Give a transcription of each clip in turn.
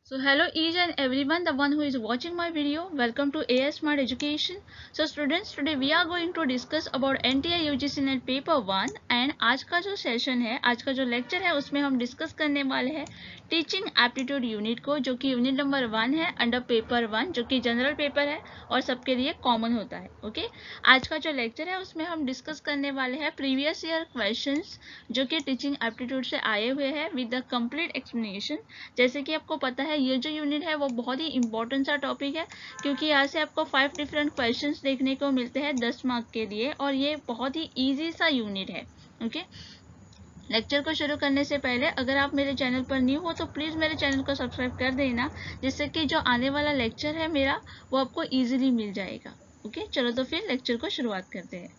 So hello each and everyone, the one who is watching my video. Welcome to AS Smart Education. So students, today we are going to discuss about NTI UGC NET paper 1 and आज का जो session है, आज का जो lecture है उसमें हम डिस्कस करने वाले हैं टीचिंग एप्टीट्यूड यूनिट को, जो कि यूनिट नंबर 1 है अंडर पेपर 1, जो कि जनरल पेपर है और सबके लिए कॉमन होता है। ओके, आज का जो लेक्चर है उसमें हम डिस्कस करने वाले हैं प्रीवियस ईयर क्वेश्चंस जो कि टीचिंग एप्टीट्यूड से आए हुए हैं विद द कंप्लीट एक्सप्लेनेशन। जैसे कि आपको पता है ये जो यूनिट है वो बहुत ही इंपॉर्टेंट सा टॉपिक है, क्योंकि यहाँ से आपको 5 डिफरेंट क्वेश्चंस देखने को मिलते हैं 10 मार्क के लिए, और ये बहुत ही इजी सा यूनिट है। ओके, लेक्चर को शुरू करने से पहले अगर आप मेरे चैनल पर न्यू हो तो प्लीज़ मेरे चैनल को सब्सक्राइब कर देना, जिससे कि जो आने वाला लेक्चर है मेरा वो आपको ईजिली मिल जाएगा। ओके, चलो तो फिर लेक्चर को शुरुआत करते हैं।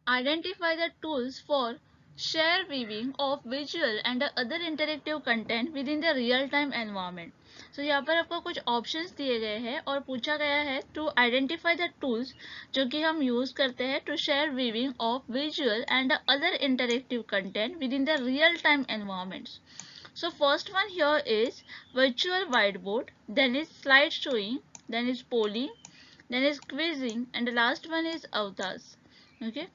Identify the tools for share weaving of visual and other interactive content within the real-time environment. So यहाँ पर आपको कुछ ऑप्शंस दिए गए हैं और पूछा गया है टू आइडेंटिफाई द टूल्स जो कि हम यूज करते हैं to share weaving of visual and other interactive content within the real time environments. So first one here is virtual whiteboard, then is slide showing, then is polling, then is quizzing, and the last one is avatars. Okay,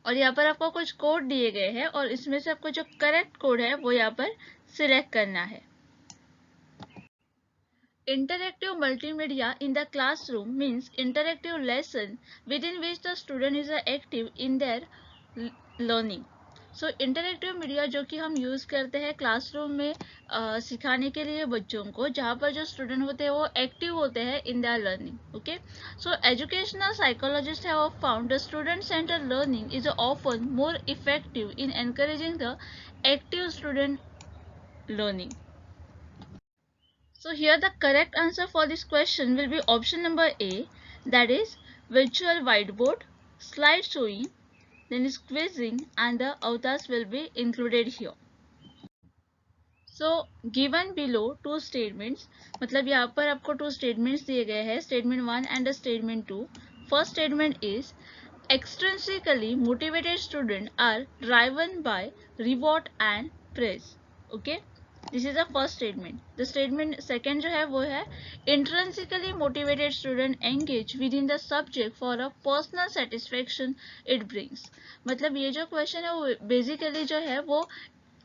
और यहाँ पर आपको कुछ code दिए गए हैं और इसमें से आपको जो करेक्ट कोड है वो यहाँ पर सिलेक्ट करना है। Interactive multimedia in the classroom means interactive lesson within which the student is active in their learning. So interactive media जो कि हम यूज़ करते हैं क्लासरूम में सिखाने के लिए बच्चों को, जहाँ पर जो स्टूडेंट होते हैं वो एक्टिव होते हैं in their learning. Okay, so educational psychologist have found the student centre learning is often more effective in encouraging the active student learning. So here the correct answer for this question will be option number A, that is virtual whiteboard, slide showing, then is quizzing, and the avatars will be included here. So given below two statements, मतलब यहाँ पर आपको two statements दिए गए हैं, statement 1 and statement 2. First statement is extrinsically motivated students are driven by reward and praise. Okay, this is the first statement. The statement second जो है वो है intrinsically motivated student engage within the subject for a personal satisfaction it brings. मतलब ये जो question है वो basically जो है वो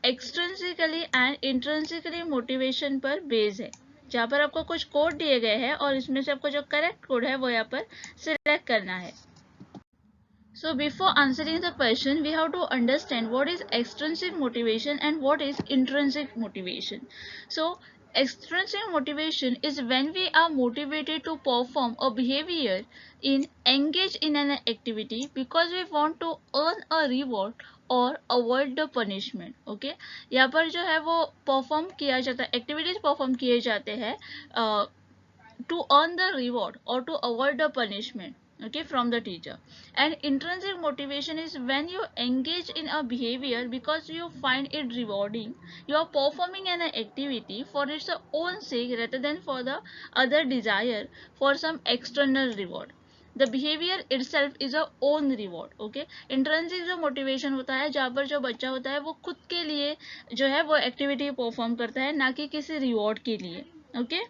एक्सट्रिंसिकली एंड इंट्रिंसिकली मोटिवेशन पर बेस है, जहाँ पर आपको कुछ कोड दिए गए हैं और इसमें से आपको जो करेक्ट कोड है वो यहाँ पर सिलेक्ट करना है. So before answering the question, we have to understand what is extrinsic motivation and what is intrinsic motivation. So extrinsic motivation is when we are motivated to perform a behavior in engage in an activity because we want to earn a reward और avoid the punishment. Okay, यहाँ पर जो है वो perform किया जाता है, activities perform किए जाते हैं to earn the reward or to avoid the punishment, okay, from the teacher. And intrinsic motivation is when you engage in a behavior because you find it rewarding. You are performing an activity for its own sake rather than for the other desire for some external reward. The behavior itself is a own reward. Okay, intrinsic जो motivation होता है, जहाँ पर जो बच्चा होता है वो खुद के लिए जो है वो एक्टिविटी परफॉर्म करता है, ना कि किसी रिवॉर्ड के लिए. ओके,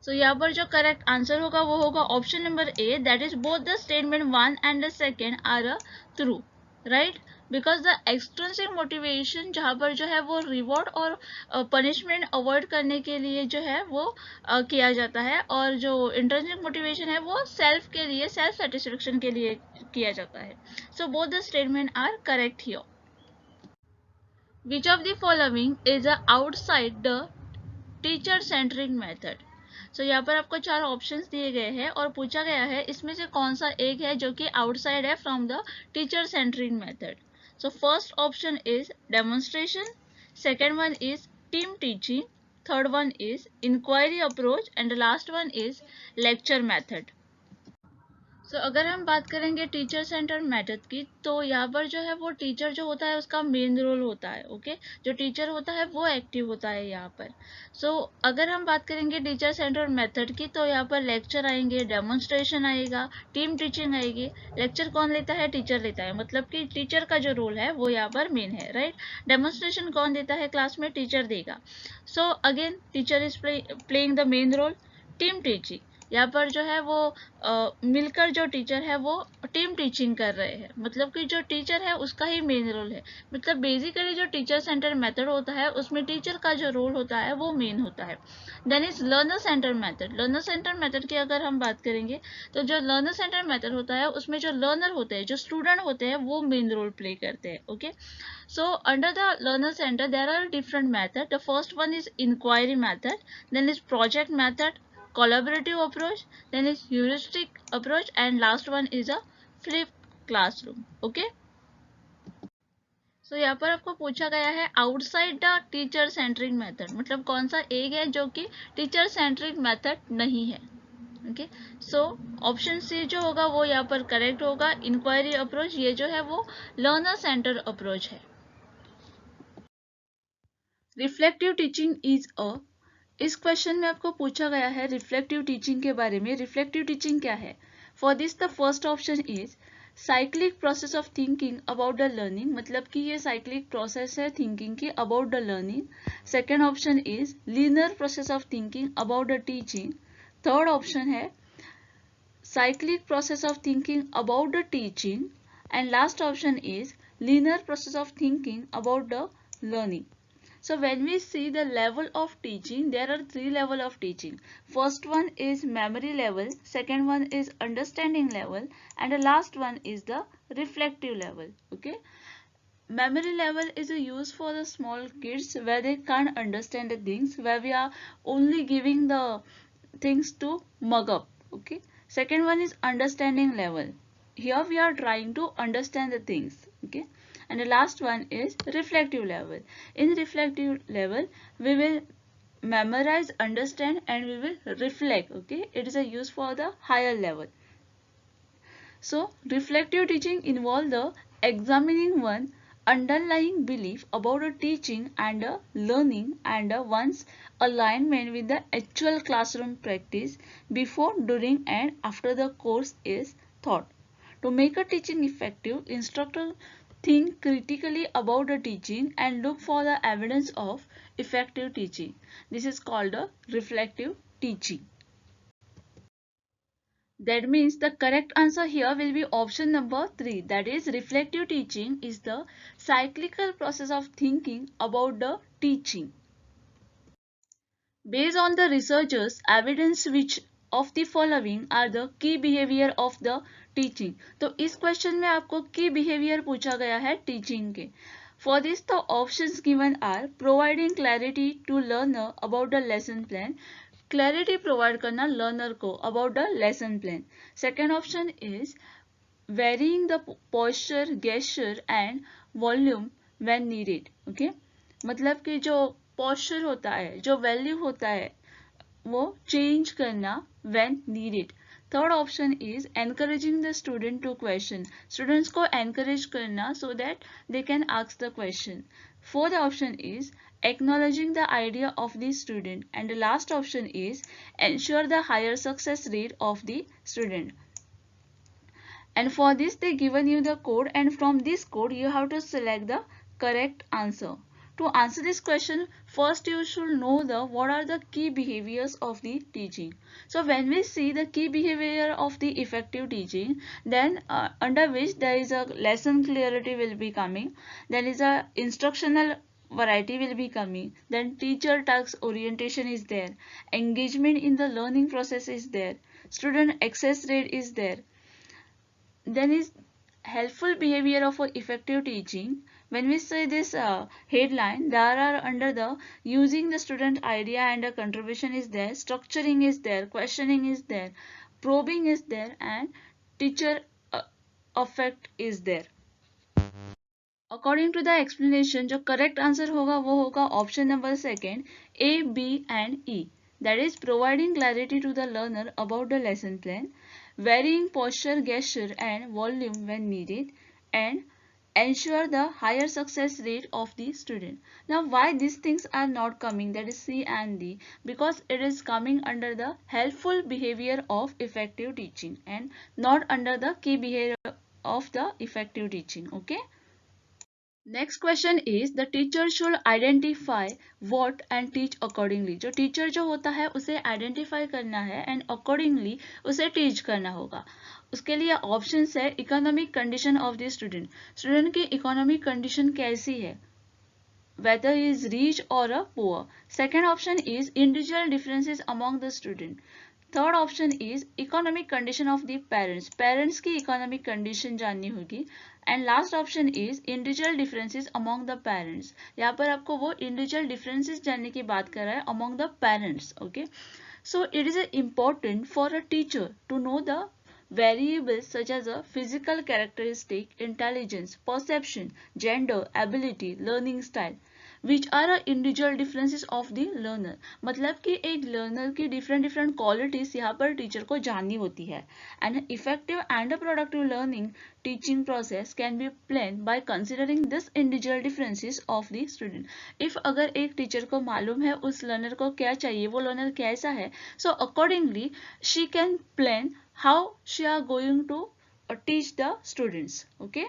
सो यहाँ पर जो करेक्ट आंसर होगा वो होगा option number A, that is both the statement 1 and the second are a true, right. Because the extrinsic motivation जहाँ पर जो है वो रिवॉर्ड और पनिशमेंट अवॉइड करने के लिए जो है वो किया जाता है, और जो इंट्रिंसिक मोटिवेशन है वो सेल्फ के लिए, सेल्फ सेटिस्फेक्शन के लिए किया जाता है. So both the statement are correct here. Which of the following is outside the teacher centric method. So यहाँ पर आपको 4 ऑप्शंस दिए गए हैं और पूछा गया है इसमें से कौन सा एक है जो कि आउटसाइड है from the teacher centric method. So first option is demonstration, second one is team teaching, third one is inquiry approach, and the last one is lecture method. अगर हम बात करेंगे टीचर सेंटर मेथड की, तो यहाँ पर जो है वो टीचर जो होता है उसका मेन रोल होता है। ओके, जो टीचर होता है वो एक्टिव होता है यहाँ पर। अगर हम बात करेंगे टीचर सेंटर मेथड की, तो यहाँ पर लेक्चर आएंगे, डेमोन्स्ट्रेशन आएगा, टीम टीचिंग आएगी। लेक्चर कौन लेता है? टीचर लेता है, मतलब कि टीचर का जो रोल है वो यहाँ पर मेन है, राइट। डेमोन्स्ट्रेशन कौन देता है क्लास में? टीचर देगा। Again teacher is playing the main role. Team teaching, यहाँ पर जो है वो मिलकर जो टीचर है वो टीम टीचिंग कर रहे हैं, मतलब कि जो टीचर है उसका ही मेन रोल है। मतलब बेसिकली जो टीचर सेंटर मेथड होता है उसमें टीचर का जो रोल होता है वो मेन होता है। Then is learner centre method. Learner centre method की अगर हम बात करेंगे, तो जो लर्नर सेंटर मेथड होता है उसमें जो लर्नर होते हैं, जो स्टूडेंट होते हैं, वो मेन रोल प्ले करते हैं। Okay, under the learner center there are different methods. The first one is inquiry method, then is project method, collaborative approach, then is heuristic approach, and last one is a flipped classroom. Okay, यहाँ पर आपको पूछा गया है outside the teacher centric method, मतलब कौन सा एक है जो कि टीचर सेंट्रिक मेथड नहीं है। ओके, ऑप्शन सी जो होगा वो यहाँ पर करेक्ट होगा। इंक्वायरी अप्रोच ये जो है वो लर्नर सेंटर अप्रोच है। रिफ्लेक्टिव टीचिंग इज अ, इस क्वेश्चन में आपको पूछा गया है रिफ्लेक्टिव टीचिंग के बारे में। रिफ्लेक्टिव टीचिंग क्या है? For this the first option is cyclic process of thinking about the learning, मतलब कि ये साइक्लिक प्रोसेस है थिंकिंग की about the learning. Second option is linear process of thinking about the teaching. Third option है cyclic process of thinking about the teaching, and last option is linear process of thinking about the learning. So when we see the level of teaching, there are three level of teaching. First one is memory level, second one is understanding level, and the last one is the reflective level. Okay, memory level is a use for the small kids where they can't understand the things, where we are only giving the things to mug up. Okay, second one is understanding level, here we are trying to understand the things. Okay, and the last one is reflective level. In reflective level we will memorize, understand, and we will reflect. Okay, it is a use for the higher level. So reflective teaching involves the examining one underlying belief about a teaching and a learning and a one's alignment with the actual classroom practice before, during, and after the course is taught. To make a teaching effective, instructor think critically about the teaching and look for the evidence of effective teaching. This is called a reflective teaching. That means the correct answer here will be option number 3. That is, reflective teaching is the cyclical process of thinking about the teaching. Based on the researchers' evidence, which of the following are the key behavior of the teaching? तो इस question में आपको key behavior पूछा गया है teaching के. For this, the options given are providing clarity to learner about the lesson plan. Clarity provide करना learner को about the lesson plan. Second option is varying the posture, gesture and volume when needed. Okay, मतलब कि जो posture होता है, जो value होता है, वो चेंज करना when needed. Third option is encouraging the student to question, students को एनकरेज करना so that they can ask the question. Fourth option is acknowledging the idea of the student, and the last option is ensure the higher success rate of the student. And for this they given you the code, and from this code you have to select the correct answer. To answer this question, first you should know the what are the key behaviors of the teaching. So when we see the key behavior of the effective teaching, then under which there is a lesson clarity will be coming, then is a instructional variety will be coming, then teacher task orientation is there, engagement in the learning process is there, student access rate is there, then is helpful behavior of effective teaching. When we say this headline, there are under the using the student idea and a contribution is there, structuring is there, questioning is there, probing is there, and teacher effect is there. According to the explanation, जो correct answer होगा वो होगा option number second, A, B and E. That is providing clarity to the learner about the lesson plan, varying posture, gesture and volume when needed, and ensure the higher success rate of the student. Now why these things are not coming, that is C and D, because it is coming under the helpful behavior of effective teaching and not under the key behavior of the effective teaching. Okay. Next question is the teacher should identify what and teach accordingly. जो teacher जो होता है उसे identify करना है and accordingly उसे teach करना होगा. उसके लिए ऑप्शंस है economic condition of the student. Student की इकोनॉमिक कंडीशन कैसी है, whether he is rich or a poor. Second option is individual differences among the student. Third option is economic condition of the parents. Parents की economic condition जाननी होगी. And last option is individual differences among the parents. यहाँ पर आपको वो individual differences जानने की बात कर रहा है among the parents. Okay, so it is important for a teacher to know the variables such as a physical characteristic, intelligence, perception, gender, ability, learning style, which are individual differences of the learner. मतलब कि एक learner की different qualities यहाँ पर teacher को जाननी होती है. And effective and productive learning teaching process can be planned by considering this individual differences of the student. If अगर एक teacher को मालूम है उस learner को क्या चाहिए, वो learner कैसा है, so accordingly she can plan how she are going to teach the students. Okay.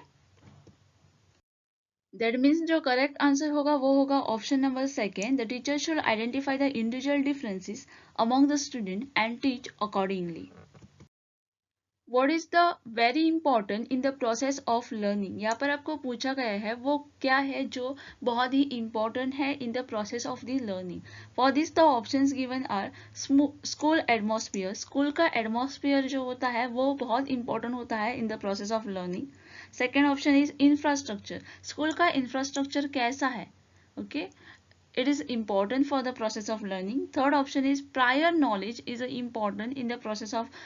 That means जो correct answer होगा वो होगा option number second. The teacher should identify the individual differences among the student and teach accordingly. What is the very important in the process of learning? यहाँ पर आपको पूछा गया है वो क्या है जो बहुत ही important है in the process of the learning. For this the options given are school atmosphere. School का atmosphere जो होता है वो बहुत important होता है in the process of learning. Second option is infrastructure. School का infrastructure कैसा है? Okay, it is important for the process of learning. Third option is prior knowledge is important in the process of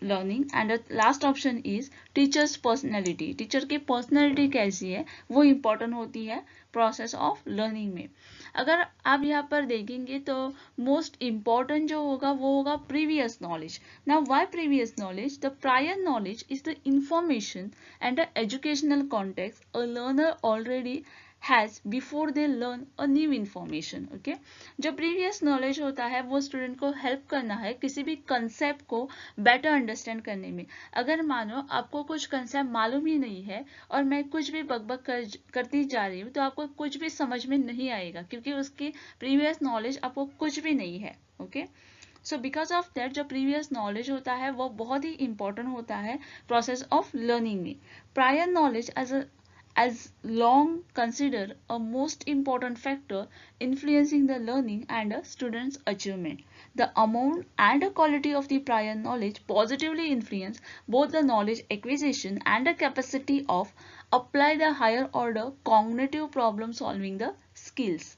learning. And the last option is teacher's personality. Teacher की personality कैसी है वो important होती है process of learning में. अगर आप यहाँ पर देखेंगे तो most important जो होगा वो होगा previous knowledge. Now why previous knowledge? The prior knowledge is the information and the educational context a learner already has before they learn a new information. Okay, जो previous knowledge होता है वो student को help करना है किसी भी concept को better understand करने में. अगर मानो आपको कुछ concept मालूम ही नहीं है और मैं कुछ भी बकबक करती जा रही हूँ तो आपको कुछ भी समझ में नहीं आएगा क्योंकि उसकी previous knowledge आपको कुछ भी नहीं है. Okay, so because of that जो previous knowledge होता है वो बहुत ही important होता है process of learning में. Prior knowledge as long considered a most important factor influencing the learning and a student's achievement. The amount and the quality of the prior knowledge positively influence both the knowledge acquisition and the capacity of apply the higher order cognitive problem solving the skills.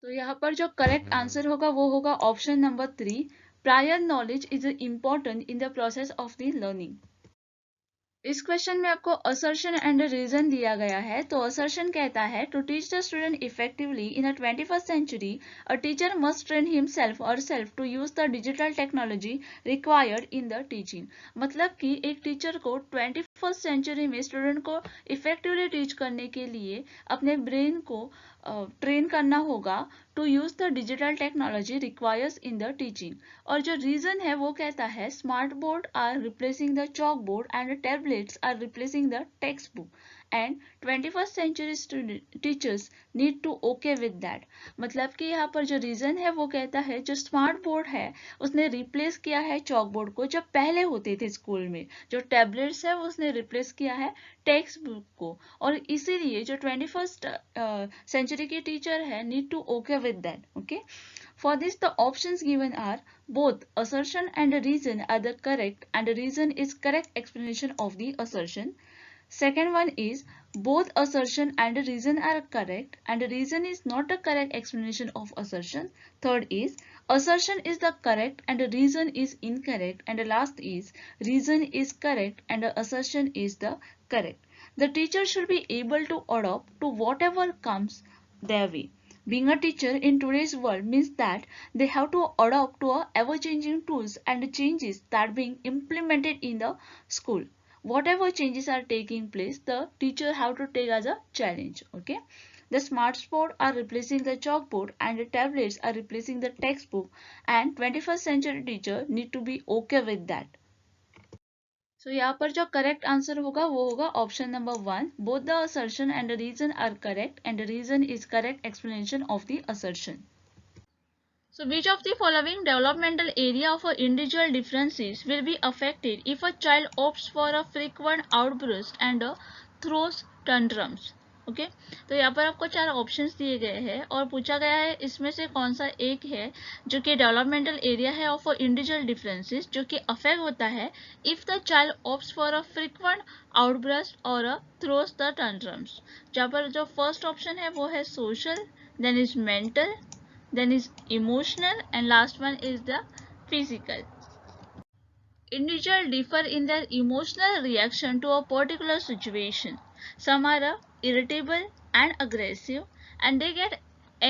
तो यहाँ पर जो correct answer होगा वो होगा option number 3. Prior knowledge is important in the process of the learning. इस question में आपको असर्शन एंड रीजन दिया गया है. तो असर्शन कहता है to teach the student effectively in a 21st century a teacher must train himself और self to use the digital technology required in the teaching. मतलब कि एक टीचर को 21st सेंचुरी में स्टूडेंट को इफेक्टिवली टीच करने के लिए अपने ब्रेन को ट्रेन करना होगा to use the digital technology requires in the teaching. और जो रीजन है वो कहता है smart board are replacing the chalk board and tablets are replacing the text book and 21st century teachers need to okay with that. मतलब कि यहाँ पर जो रीजन है वो कहता है जो स्मार्ट बोर्ड है उसने रिप्लेस किया है चॉक बोर्ड को जो पहले होते थे स्कूल में. जो टैबलेट्स है वो उसने रिप्लेस किया है टेक्स्ट बुक को. और इसीलिए जो 21st सेंचुरी की टीचर है need to okay with that. Okay, for this the options given are both assertion and reason are the correct and the reason is correct explanation of the assertion. Second one is both assertion and reason are correct and reason is not a correct explanation of assertion. Third is assertion is the correct and reason is incorrect. And the last is reason is correct and assertion is the correct. The teacher should be able to adapt to whatever comes their way. Being a teacher in today's world means that they have to adapt to ever-changing tools and changes that are being implemented in the school. Whatever changes are taking place, the teacher have to take as a challenge. Okay. The smartboard are replacing the chalkboard and the tablets are replacing the textbook, and 21st century teacher need to be okay with that. So यहाँ पर जो correct answer होगा वो होगा option number 1. Both the assertion and the reason are correct and the reason is correct explanation of the assertion. So which of the following developmental area of individual differences will be affected if a child opts for a frequent outburst and throws tantrums? Okay तो यहाँ पर आपको 4 options दिए गए हैं और पूछा गया है इसमें से कौन सा एक है जो कि डेवलपमेंटल एरिया है ऑफ इंडिविजुअल डिफरेंसेस जो कि अफेक्ट होता है if the child opts for a frequent outburst और थ्रोस द टैंट्रम्स. जहाँ पर जो फर्स्ट ऑप्शन है वो है social, then is mental, then is emotional, and last one is the physical. Individuals differ in their emotional reaction to a particular situation. Some are irritable and aggressive and they get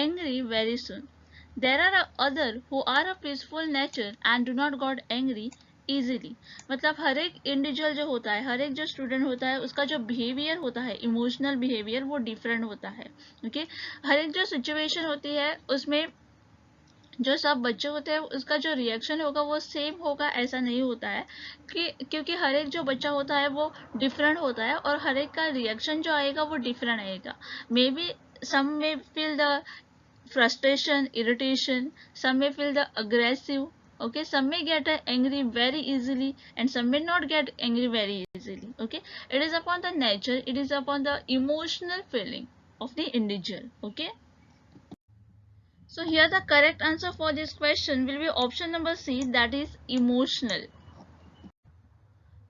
angry very soon. There are others who are a peaceful nature and do not get angry easily. मतलब हर एक individual जो होता है, हर एक जो student होता है उसका जो बिहेवियर होता है, इमोशनल बिहेवियर वो डिफरेंट होता है. ओके हर एक जो सिचुएशन होती है उसमें जो सब बच्चे होते हैं उसका जो रिएक्शन होगा वो सेम होगा ऐसा नहीं होता है क्योंकि हर एक जो बच्चा होता है वो डिफरेंट होता है और हर एक का रिएक्शन जो आएगा वो डिफरेंट आएगा. मे बी सम में feel the frustration, irritation, some may feel the aggressive, okay, some may get angry very easily and some may not get angry very easily. Okay, it is upon the nature, it is upon the emotional feeling of the individual. Okay, so here the correct answer for this question will be option number C, that is emotional.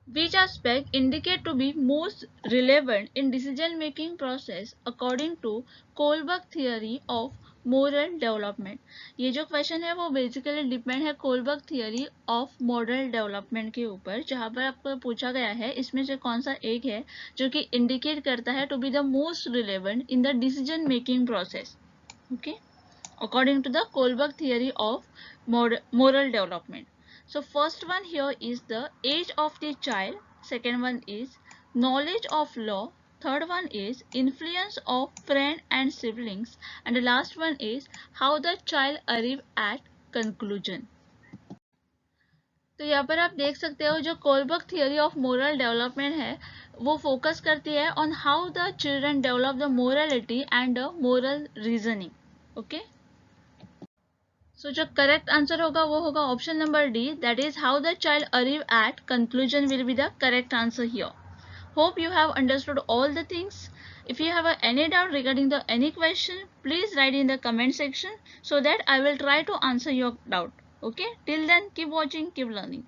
Which aspect indicate to be most relevant in decision making process according to Kohlberg theory of moral development? ये जो question है वो basically depend है Kohlberg theory of moral development के ऊपर, जहाँ पर आपको पूछा गया है इसमें से कौन सा एक है जो कि इंडिकेट करता है to be the most relevant in the decision making process. Okay according to the Kohlberg theory of moral development. So first one here is the age of the child, second one is knowledge of law, third one is influence of friend and siblings, and the last one is how the child arrive at conclusion. तो यहाँ पर आप देख सकते हो जो Kohlberg theory of moral development है वो फोकस करती है on how the children develop the morality and the moral reasoning. Okay so जो करेक्ट आंसर होगा वो होगा option number D, that is how the child arrive at conclusion will be the correct answer here. Hope you have understood all the things. If you have any doubt regarding the any question, please write in the comment section so that I will try to answer your doubt. Okay, till then keep watching, keep learning.